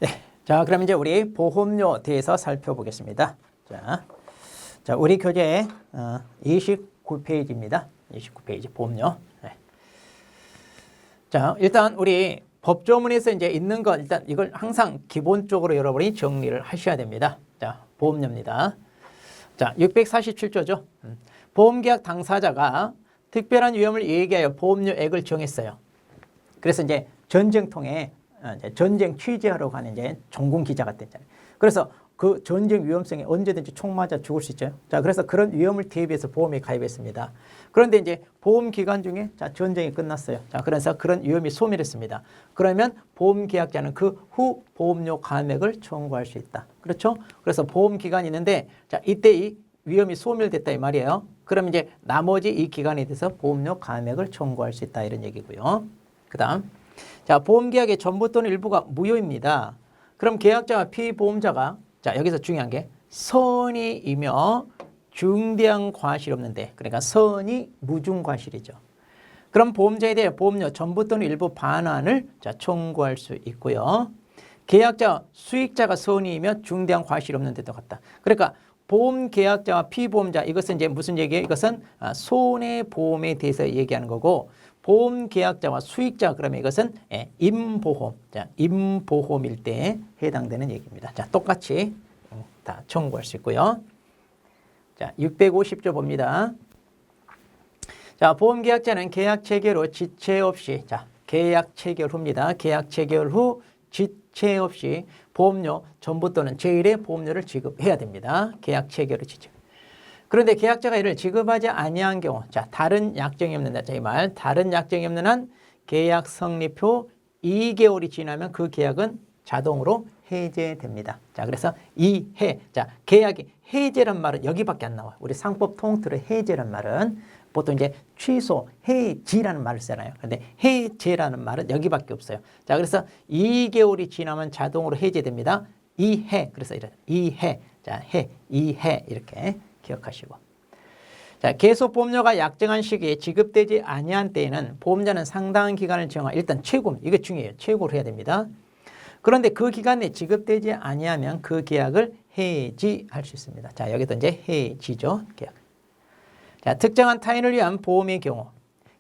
네. 자, 그럼 이제 우리 보험료 대해서 살펴보겠습니다. 자, 우리 교재 29페이지입니다. 29페이지 보험료. 네. 자, 일단 우리 법조문에서 이제 있는 건 일단 이걸 항상 기본적으로 여러분이 정리를 하셔야 됩니다. 자, 보험료입니다. 자, 647조죠. 보험계약 당사자가 특별한 위험을 예기하여 보험료액을 정했어요. 그래서 이제 전쟁통에 전쟁 취재하러 가는 이제 종군 기자가 됐잖아요. 그래서 그 전쟁 위험성에 언제든지 총 맞아 죽을 수 있죠. 자, 그래서 그런 위험을 대비해서 보험에 가입했습니다. 그런데 이제 보험 기간 중에 자, 전쟁이 끝났어요. 자, 그래서 그런 위험이 소멸했습니다. 그러면 보험 계약자는 그 후 보험료 감액을 청구할 수 있다. 그렇죠? 그래서 보험 기간이 있는데 자, 이때 이 위험이 소멸됐다 이 말이에요. 그럼 이제 나머지 이 기간에 대해서 보험료 감액을 청구할 수 있다 이런 얘기고요. 그다음 자, 보험계약의 전부 또는 일부가 무효입니다. 그럼 계약자와 피보험자가 자, 여기서 중요한 게 선의이며 중대한 과실이 없는데 그러니까 선의 무중과실이죠. 그럼 보험자에 대해 보험료 전부 또는 일부 반환을 자, 청구할 수 있고요. 계약자 수익자가 선의이며 중대한 과실이 없는 데도 같다. 그러니까 보험계약자와 피보험자 이것은 이제 무슨 얘기예요? 이것은 손해보험에 대해서 얘기하는 거고 보험계약자와 수익자 그러면 이것은 임보험, 자, 임보험일 때 해당되는 얘기입니다. 자, 똑같이 다 청구할 수 있고요. 자, 650조 봅니다. 자, 보험계약자는 계약 체결 후 지체 없이 자, 계약 체결 후입니다. 계약 체결 후 지체 없이 보험료 전부 또는 제1의 보험료를 지급해야 됩니다. 계약 체결 후 지체. 그런데 계약자가 이를 지급하지 아니한 경우 자, 다른 약정이 없는 자, 이 말 다른 약정이 없는 한 계약 성립 후 2개월이 지나면 그 계약은 자동으로 해제됩니다. 자, 그래서 이해. 자, 계약이 해제란 말은 여기밖에 안 나와요. 우리 상법 통틀어 해제란 말은 보통 이제 취소, 해지라는 말을 쓰잖아요. 근데 해제라는 말은 여기밖에 없어요. 자, 그래서 2개월이 지나면 자동으로 해제됩니다. 이해. 그래서 이런 이해. 자, 이해 이렇게 기억하시고. 자, 계속보험료가 약정한 시기에 지급되지 아니한 때에는 보험자는 상당한 기간을 정하 일단 최고, 이게 중요해요. 최고로 해야 됩니다. 그런데 그 기간 내에 지급되지 아니하면 그 계약을 해지할 수 있습니다. 자, 여기도 이제 해지죠. 계약. 자, 특정한 타인을 위한 보험의 경우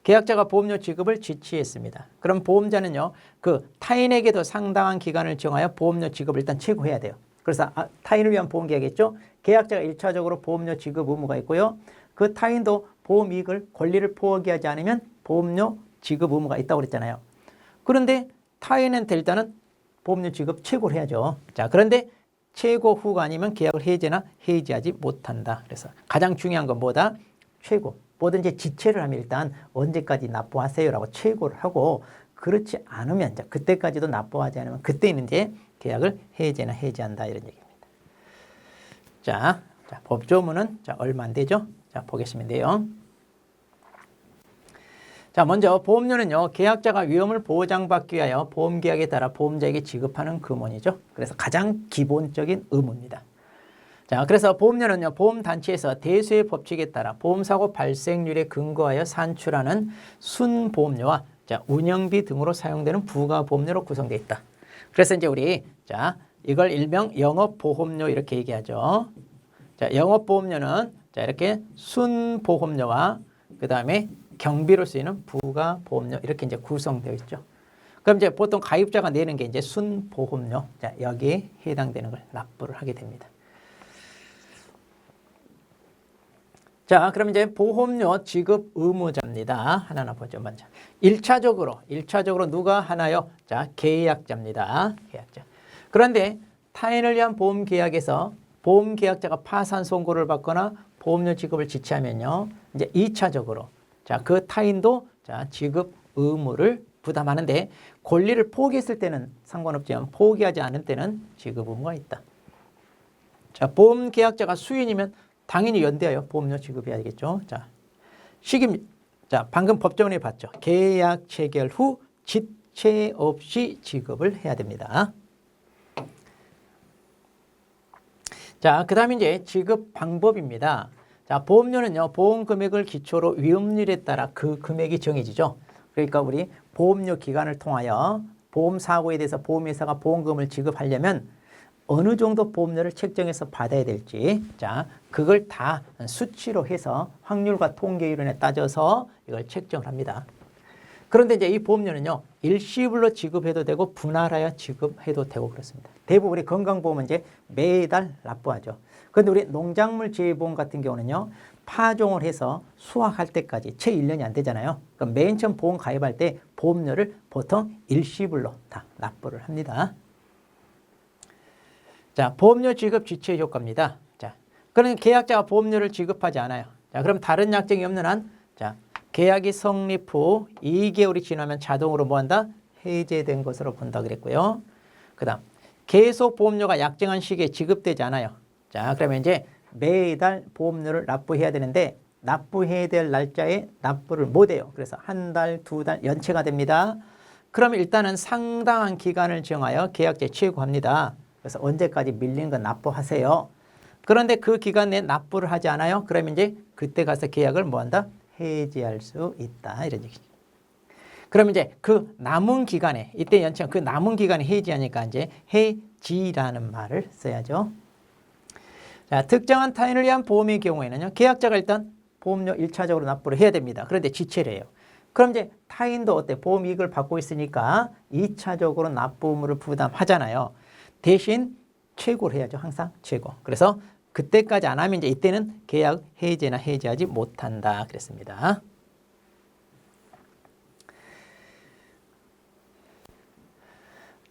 계약자가 보험료 지급을 지치했습니다. 그럼 보험자는요, 그 타인에게도 상당한 기간을 정하여 보험료 지급을 일단 최고해야 돼요. 그래서 타인을 위한 보험 계약이겠죠. 계약자가 1차적으로 보험료 지급 의무가 있고요. 그 타인도 보험 이익을 권리를 포기하지 않으면 보험료 지급 의무가 있다고 그랬잖아요. 그런데 타인한테 일단은 보험료 지급 최고를 해야죠. 자, 그런데 최고 후가 아니면 계약을 해제나 해지하지 못한다. 그래서 가장 중요한 건 뭐다? 최고. 뭐든지 지체를 하면 일단 언제까지 납부하세요라고 최고를 하고 그렇지 않으면 이제 그때까지도 납부하지 않으면 그때는 이제 계약을 해제나 해지한다 이런 얘기입니다. 자, 법조문은 자, 얼마 안 되죠? 자, 보겠으면 돼요. 자, 먼저 보험료는요, 계약자가 위험을 보장받기 위하여 보험계약에 따라 보험자에게 지급하는 금원이죠. 그래서 가장 기본적인 의무입니다. 자, 그래서 보험료는요, 보험단체에서 대수의 법칙에 따라 보험사고 발생률에 근거하여 산출하는 순보험료와 자, 운영비 등으로 사용되는 부가보험료로 구성되어 있다. 그래서 이제 우리 자, 이걸 일명 영업보험료 이렇게 얘기하죠. 자, 영업보험료는 자, 이렇게 순보험료와 그 다음에 경비로 쓰이는 부가보험료 이렇게 이제 구성되어 있죠. 그럼 이제 보통 가입자가 내는 게 이제 순보험료. 자, 여기에 해당되는 걸 납부를 하게 됩니다. 자, 그럼 이제 보험료 지급 의무자입니다. 하나하나 보죠, 먼저. 1차적으로 누가 하나요? 자, 계약자입니다. 계약자. 그런데 타인을 위한 보험 계약에서 보험 계약자가 파산 선고를 받거나 보험료 지급을 지체하면요. 이제 2차적으로 자, 그 타인도 자, 지급 의무를 부담하는데 권리를 포기했을 때는 상관없지만 포기하지 않을 때는 지급 의무가 있다. 자, 보험 계약자가 수인이면 당연히 연대하여 보험료 지급해야 되겠죠. 자, 자, 방금 법조문에 봤죠. 계약 체결 후 지체 없이 지급을 해야 됩니다. 자, 그 다음에 이제 지급 방법입니다. 자, 보험료는요, 보험 금액을 기초로 위험률에 따라 그 금액이 정해지죠. 그러니까 우리 보험료 기간을 통하여 보험 사고에 대해서 보험회사가 보험금을 지급하려면 어느 정도 보험료를 책정해서 받아야 될지, 자, 그걸 다 수치로 해서 확률과 통계 이론에 따져서 이걸 책정을 합니다. 그런데 이제 이 보험료는요, 일시불로 지급해도 되고 분할하여 지급해도 되고 그렇습니다. 대부분 우리 건강보험은 이제 매달 납부하죠. 그런데 우리 농작물 재해보험 같은 경우는요, 파종을 해서 수확할 때까지 채 1년이 안 되잖아요. 그럼 맨 처음 보험 가입할 때 보험료를 보통 일시불로 다 납부를 합니다. 자, 보험료 지급 지체 효과입니다. 자, 그러면 계약자가 보험료를 지급하지 않아요. 자, 그럼 다른 약정이 없는 한, 자, 계약이 성립 후 2개월이 지나면 자동으로 뭐한다? 해제된 것으로 본다 그랬고요. 그 다음, 계속 보험료가 약정한 시기에 지급되지 않아요. 자, 그러면 이제 매달 보험료를 납부해야 되는데 납부해야 될 날짜에 납부를 못해요. 그래서 한 달, 두 달 연체가 됩니다. 그러면 일단은 상당한 기간을 정하여 계약자에 최고합니다. 그래서 언제까지 밀린 건 납부하세요. 그런데 그 기간 내에 납부를 하지 않아요. 그러면 이제 그때 가서 계약을 뭐한다? 해지할 수 있다. 이런 얘기죠. 그러면 이제 그 남은 기간에, 이때 연체한 그 남은 기간에 해지하니까 이제 해지라는 말을 써야죠. 자, 특정한 타인을 위한 보험의 경우에는요, 계약자가 일단 보험료 1차적으로 납부를 해야 됩니다. 그런데 지체를 해요. 그럼 이제 타인도 어때? 보험 이익을 받고 있으니까 2차적으로 납부 의무를 부담하잖아요. 대신 최고를 해야죠. 항상 최고. 그래서 그때까지 안 하면 이제 이때는 계약 해제나 해지하지 못한다 그랬습니다.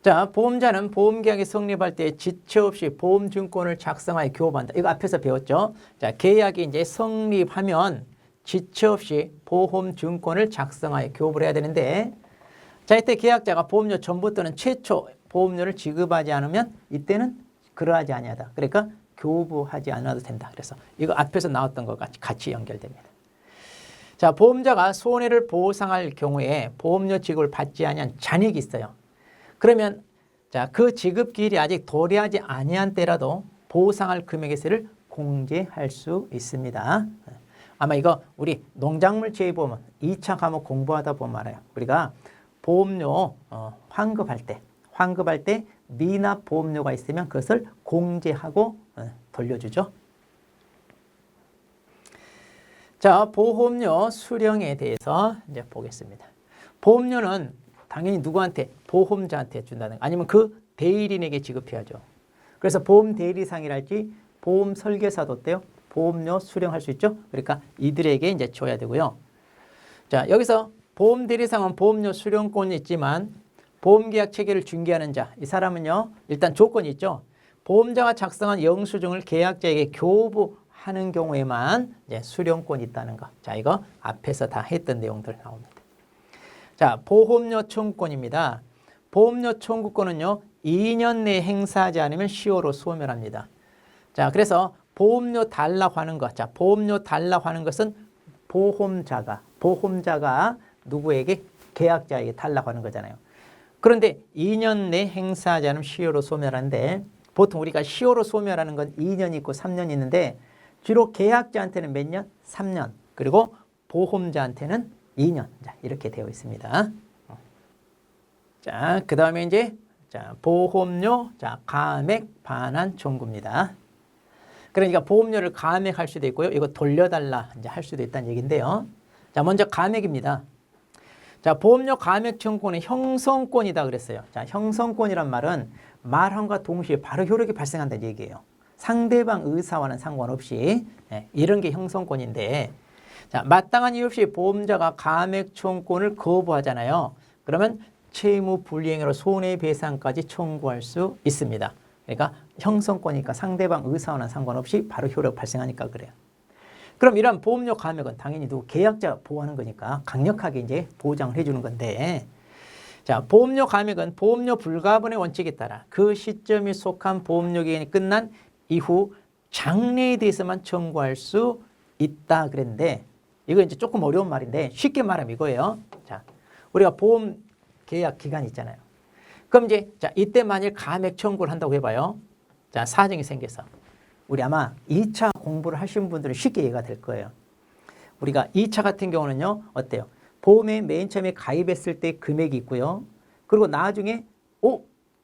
자, 보험자는 보험계약이 성립할 때 지체 없이 보험증권을 작성하여 교부한다. 이거 앞에서 배웠죠. 자, 계약이 이제 성립하면 지체 없이 보험증권을 작성하여 교부를 해야 되는데, 자, 이때 계약자가 보험료 전부 또는 최초 보험료를 지급하지 않으면 이때는 그러하지 아니하다. 그러니까 교부하지 않아도 된다. 그래서 이거 앞에서 나왔던 것과 같이 연결됩니다. 자, 보험자가 손해를 보상할 경우에 보험료 지급을 받지 아니한 잔액이 있어요. 그러면 자, 그 지급기일이 아직 도래하지 아니한 때라도 보상할 금액에서를 공제할 수 있습니다. 아마 이거 우리 농작물 재해보험은 2차 과목 공부하다 보면 알아요. 우리가 보험료 환급할 때 미납 보험료가 있으면 그것을 공제하고 돌려주죠. 자, 보험료 수령에 대해서 이제 보겠습니다. 보험료는 당연히 누구한테? 보험자한테 준다는 거. 아니면 그 대리인에게 지급해야죠. 그래서 보험 대리상이랄지 보험 설계사도 어때요? 보험료 수령할 수 있죠. 그러니까 이들에게 이제 줘야 되고요. 자, 여기서 보험 대리상은 보험료 수령권이 있지만 보험계약 체계를 중개하는 자, 이 사람은요, 일단 조건이 있죠. 보험자가 작성한 영수증을 계약자에게 교부하는 경우에만 이제 수령권이 있다는 거. 자, 이거 앞에서 다 했던 내용들 나옵니다. 자, 보험료 청구권입니다. 보험료 청구권은요, 2년 내에 행사하지 않으면 시효로 소멸합니다. 자, 그래서 보험료 달라고 하는 것. 자, 보험료 달라고 하는 것은 보험자가 누구에게? 계약자에게 달라고 하는 거잖아요. 그런데 2년 내에 행사하지 않으면 시효로 소멸하는데, 보통 우리가 시효로 소멸하는 건 2년 있고 3년 있는데, 주로 계약자한테는 몇 년? 3년. 그리고 보험자한테는 2년. 자, 이렇게 되어 있습니다. 자, 그 다음에 이제, 자, 보험료, 자, 감액 반환 청구입니다. 그러니까 보험료를 감액할 수도 있고요. 이거 돌려달라 이제 할 수도 있다는 얘기인데요. 자, 먼저 감액입니다. 자, 보험료 감액 청구권은 형성권이다 그랬어요. 자, 형성권이란 말은 말함과 동시에 바로 효력이 발생한다는 얘기예요. 상대방 의사와는 상관없이 이런 게 형성권인데, 자, 마땅한 이유 없이 보험자가 감액 청구권을 거부하잖아요. 그러면 채무 불이행으로 손해배상까지 청구할 수 있습니다. 그러니까 형성권이니까 상대방 의사와는 상관없이 바로 효력 발생하니까 그래요. 그럼 이런 보험료 감액은 당연히 누구 계약자가 보호하는 거니까 강력하게 이제 보장을 해주는 건데, 자, 보험료 감액은 보험료 불가분의 원칙에 따라 그 시점이 속한 보험료 기간이 끝난 이후 장래에 대해서만 청구할 수 있다 그랬는데, 이거 이제 조금 어려운 말인데 쉽게 말하면 이거예요. 자, 우리가 보험 계약 기간 있잖아요. 그럼 이제 자, 이때 만일 감액 청구를 한다고 해봐요. 자, 사정이 생겨서 우리 아마 2차 공부를 하신 분들은 쉽게 이해가 될 거예요. 우리가 2차 같은 경우는요, 어때요? 보험에 맨 처음에 가입했을 때 금액이 있고요. 그리고 나중에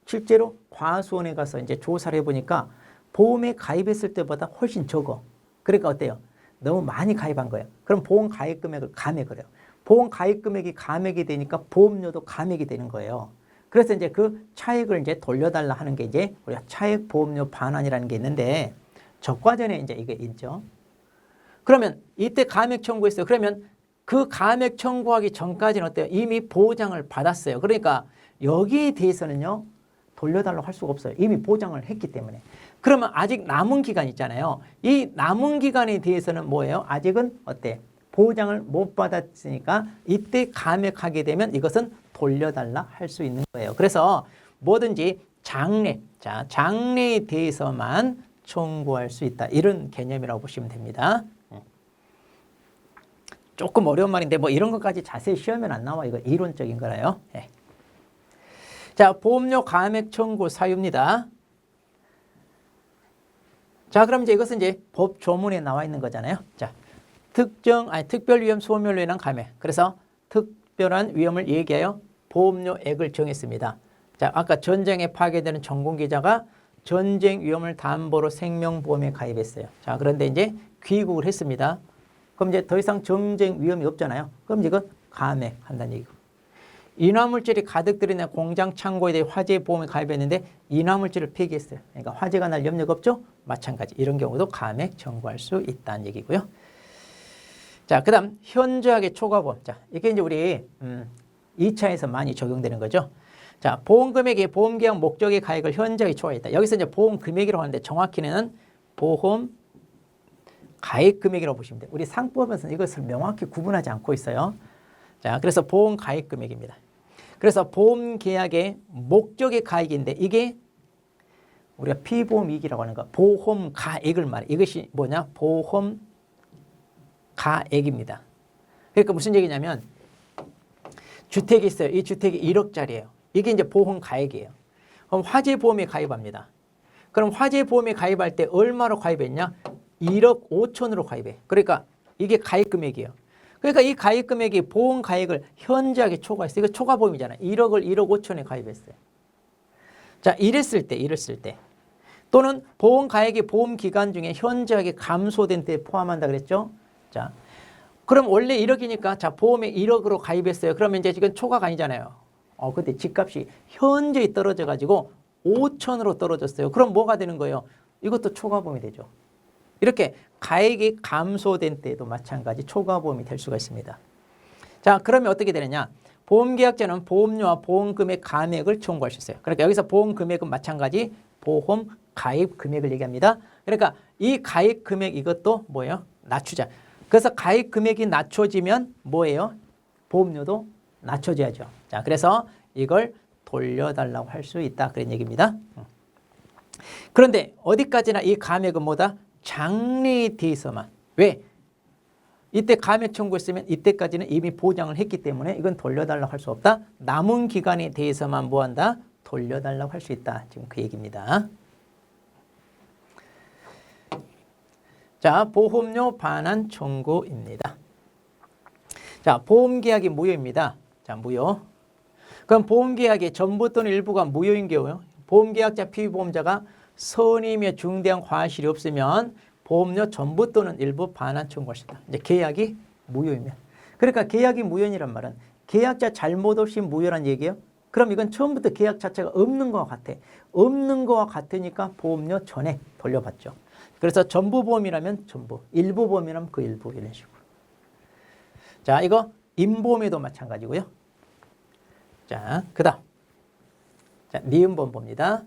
실제로 과수원에 가서 이제 조사를 해보니까 보험에 가입했을 때보다 훨씬 적어. 그러니까 어때요? 너무 많이 가입한 거예요. 그럼 보험 가입 금액을 감액을 해요. 보험 가입 금액이 감액이 되니까 보험료도 감액이 되는 거예요. 그래서 이제 그 차액을 이제 돌려달라 하는 게 이제 우리가 차액 보험료 반환이라는 게 있는데 적과전에 이제 이게 있죠. 그러면 이때 감액 청구했어요. 그러면 그 감액 청구하기 전까지는 어때요? 이미 보장을 받았어요. 그러니까 여기에 대해서는요, 돌려달라고 할 수가 없어요. 이미 보장을 했기 때문에. 그러면 아직 남은 기간 있잖아요. 이 남은 기간에 대해서는 뭐예요? 아직은 어때? 보장을 못 받았으니까 이때 감액하게 되면 이것은 돌려달라 할 수 있는 거예요. 그래서 뭐든지 장래, 장래에 대해서만 청구할 수 있다. 이런 개념이라고 보시면 됩니다. 조금 어려운 말인데 뭐 이런 것까지 자세히 시험에 안 나와. 이거 이론적인 거라요. 네. 자, 보험료 감액 청구 사유입니다. 자, 그럼 이제 이것은 이제 법 조문에 나와 있는 거잖아요. 자, 특별 위험 소멸로 인한 감액. 그래서 특별한 위험을 얘기하여 보험료액을 정했습니다. 자, 아까 전쟁에 파괴되는 전공기자가 전쟁 위험을 담보로 생명보험에 가입했어요. 자, 그런데 이제 귀국을 했습니다. 그럼 이제 더 이상 전쟁 위험이 없잖아요. 그럼 이거 감액한다는 얘기고. 인화물질이 가득 들어있는 공장 창고에 대해 화재 보험에 가입했는데 인화물질을 폐기했어요. 그러니까 화재가 날 염려가 없죠? 마찬가지. 이런 경우도 감액 청구할 수 있다는 얘기고요. 자, 그 다음 현저하게 초과보험. 자, 이게 이제 우리 2차에서 많이 적용되는 거죠. 자, 보험금액이 보험계약 목적의 가액을 현저하게 초과했다. 여기서 이제 보험금액이라고 하는데 정확히는 보험 가액 금액이라고 보시면 돼요. 우리 상법에서는 이것을 명확히 구분하지 않고 있어요. 자, 그래서 보험 가액 금액입니다. 그래서 보험 계약의 목적의 가액인데 이게 우리가 피보험 이익이라고 하는 거, 보험 가액을 말해. 이것이 뭐냐? 보험 가액입니다. 그러니까 무슨 얘기냐면 주택이 있어요. 이 주택이 1억짜리예요. 이게 이제 보험 가액이에요. 그럼 화재 보험에 가입합니다. 그럼 화재 보험에 가입할 때 얼마로 가입했냐? 1억 5천으로 가입해. 그러니까 이게 가입 금액이에요. 그러니까 이 가입 금액이 보험 가액을 현저하게 초과했어요. 이거 초과보험이잖아요. 1억을 1억 5천에 가입했어요. 자, 이랬을 때 또는 보험 가액이 보험 기간 중에 현저하게 감소된 때 포함한다 그랬죠? 자, 그럼 원래 1억이니까 자, 보험에 1억으로 가입했어요. 그러면 이제 지금 초과가 아니잖아요. 근데 집값이 현저히 떨어져 가지고 5천으로 떨어졌어요. 그럼 뭐가 되는 거예요? 이것도 초과보험이 되죠. 이렇게 가액이 감소된 때에도 마찬가지 초과보험이 될 수가 있습니다. 자, 그러면 어떻게 되느냐? 보험계약자는 보험료와 보험금액 감액을 청구할 수 있어요. 그러니까 여기서 보험금액은 마찬가지 보험 가입 금액을 얘기합니다. 그러니까 이 가입 금액 이것도 뭐예요? 낮추자. 그래서 가입 금액이 낮춰지면 뭐예요? 보험료도 낮춰져야죠. 자, 그래서 이걸 돌려달라고 할 수 있다. 그런 얘기입니다. 그런데 어디까지나 이 감액은 뭐다? 장래에 대해서만. 왜? 이때 감액 청구했으면 이때까지는 이미 보장을 했기 때문에 이건 돌려달라고 할 수 없다. 남은 기간에 대해서만 뭐한다? 돌려달라고 할 수 있다. 지금 그 얘기입니다. 자, 보험료 반환 청구입니다. 자, 보험계약이 무효입니다. 자, 무효. 그럼 보험계약의 전부 또는 일부가 무효인 경우 보험계약자 피보험자가 선의며 중대한 과실이 없으면 보험료 전부 또는 일부 반환 청구할 수 있다. 이제 계약이 무효이면. 그러니까 계약이 무효이란 말은 계약자 잘못 없이 무효란 얘기예요. 그럼 이건 처음부터 계약 자체가 없는 것과 같아. 없는 것과 같으니까 보험료 전액 돌려받죠. 그래서 전부 보험이라면 전부, 일부 보험이라면 그 일부 이런 식으로. 자, 이거 임보험에도 마찬가지고요. 자, 그다음. 자, 니은보험 봅니다.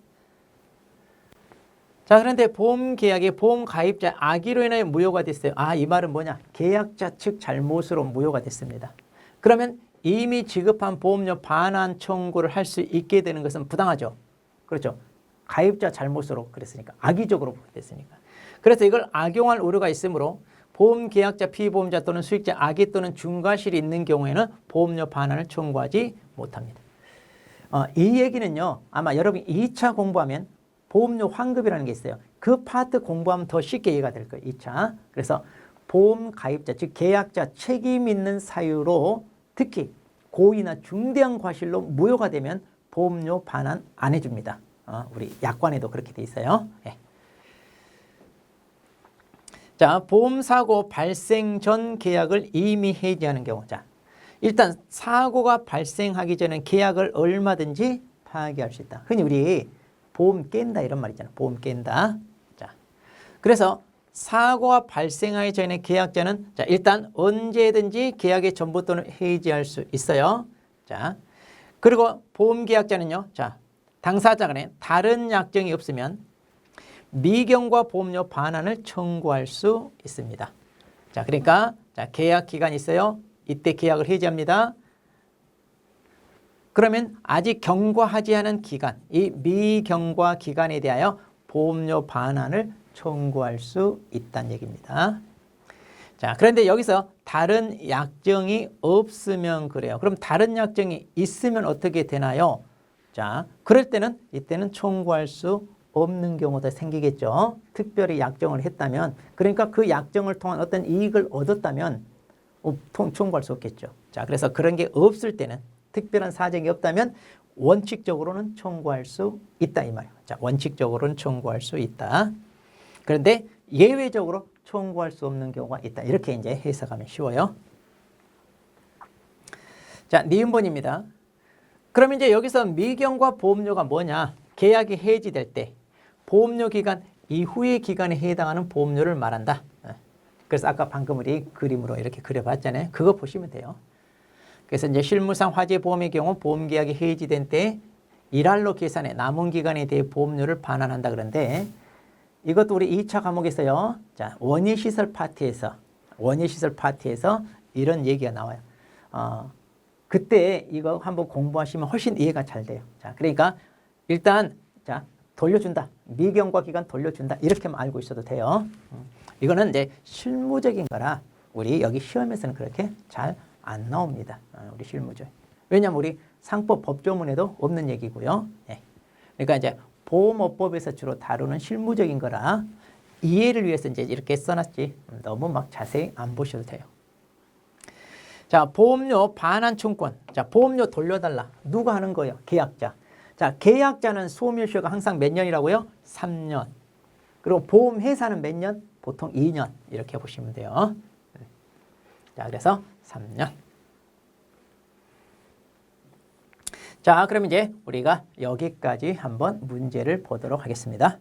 자, 그런데 보험계약이 보험가입자 악의로 인하여 무효가 됐어요. 아, 이 말은 뭐냐? 계약자 측 잘못으로 무효가 됐습니다. 그러면 이미 지급한 보험료 반환 청구를 할 수 있게 되는 것은 부당하죠. 그렇죠. 가입자 잘못으로 그랬으니까. 악의적으로 됐으니까. 그래서 이걸 악용할 우려가 있으므로 보험계약자 피보험자 또는 수익자 악의 또는 중과실이 있는 경우에는 보험료 반환을 청구하지 못합니다. 이 얘기는요. 아마 여러분이 2차 공부하면 보험료 환급이라는 게 있어요. 그 파트 공부하면 더 쉽게 이해가 될 거예요. 2차. 그래서 보험 가입자, 즉 계약자 책임 있는 사유로 특히 고의나 중대한 과실로 무효가 되면 보험료 반환 안 해줍니다. 우리 약관에도 그렇게 돼 있어요. 예. 자, 보험사고 발생 전 계약을 이미 해지하는 경우. 자, 일단 사고가 발생하기 전에 계약을 얼마든지 파기할 수 있다. 흔히 우리 보험 깬다 이런 말 있잖아. 보험 깬다. 자, 그래서 사고가 발생하기 전에 계약자는 자, 일단 언제든지 계약의 전부 또는 해지할 수 있어요. 자, 그리고 보험계약자는요. 자, 당사자 간에 다른 약정이 없으면 미경과 보험료 반환을 청구할 수 있습니다. 자, 그러니까 자, 계약 기간이 있어요. 이때 계약을 해지합니다. 그러면 아직 경과하지 않은 기간, 이 미경과 기간에 대하여 보험료 반환을 청구할 수 있다는 얘기입니다. 자, 그런데 여기서 다른 약정이 없으면 그래요. 그럼 다른 약정이 있으면 어떻게 되나요? 자, 그럴 때는 이때는 청구할 수 없는 경우도 생기겠죠. 특별히 약정을 했다면, 그러니까 그 약정을 통한 어떤 이익을 얻었다면 청구할 수 없겠죠. 자, 그래서 그런 게 없을 때는 특별한 사정이 없다면 원칙적으로는 청구할 수 있다 이 말이에요. 자, 원칙적으로는 청구할 수 있다. 그런데 예외적으로 청구할 수 없는 경우가 있다. 이렇게 이제 해석하면 쉬워요. 자, 니은번입니다. 그럼 이제 여기서 미경과 보험료가 뭐냐? 계약이 해지될 때 보험료 기간 이후의 기간에 해당하는 보험료를 말한다. 그래서 아까 방금 우리 그림으로 이렇게 그려봤잖아요. 그거 보시면 돼요. 그래서 이제 실무상 화재보험의 경우 보험계약이 해지된 때 일할로 계산해 남은 기간에 대해 보험료를 반환한다 그런데 이것도 우리 2차 과목에서요. 자, 원예시설 파트에서 이런 얘기가 나와요. 그때 이거 한번 공부하시면 훨씬 이해가 잘 돼요. 자, 그러니까 일단 자, 돌려준다. 미경과 기간 돌려준다. 이렇게만 알고 있어도 돼요. 이거는 이제 실무적인 거라 우리 여기 시험에서는 그렇게 잘 안 나옵니다. 우리 실무적. 왜냐하면 우리 상법 법조문에도 없는 얘기고요. 예. 그러니까 이제 보험업법에서 주로 다루는 실무적인 거라 이해를 위해서 이제 이렇게 써놨지. 너무 막 자세히 안 보셔도 돼요. 자, 보험료 반환 청구권. 자, 보험료 돌려달라. 누가 하는 거예요? 계약자. 자, 계약자는 소멸시효가 항상 몇 년이라고요? 3년. 그리고 보험회사는 몇 년? 보통 2년. 이렇게 보시면 돼요. 자, 그래서 3년. 자, 그럼 이제 우리가 여기까지 한번 문제를 보도록 하겠습니다.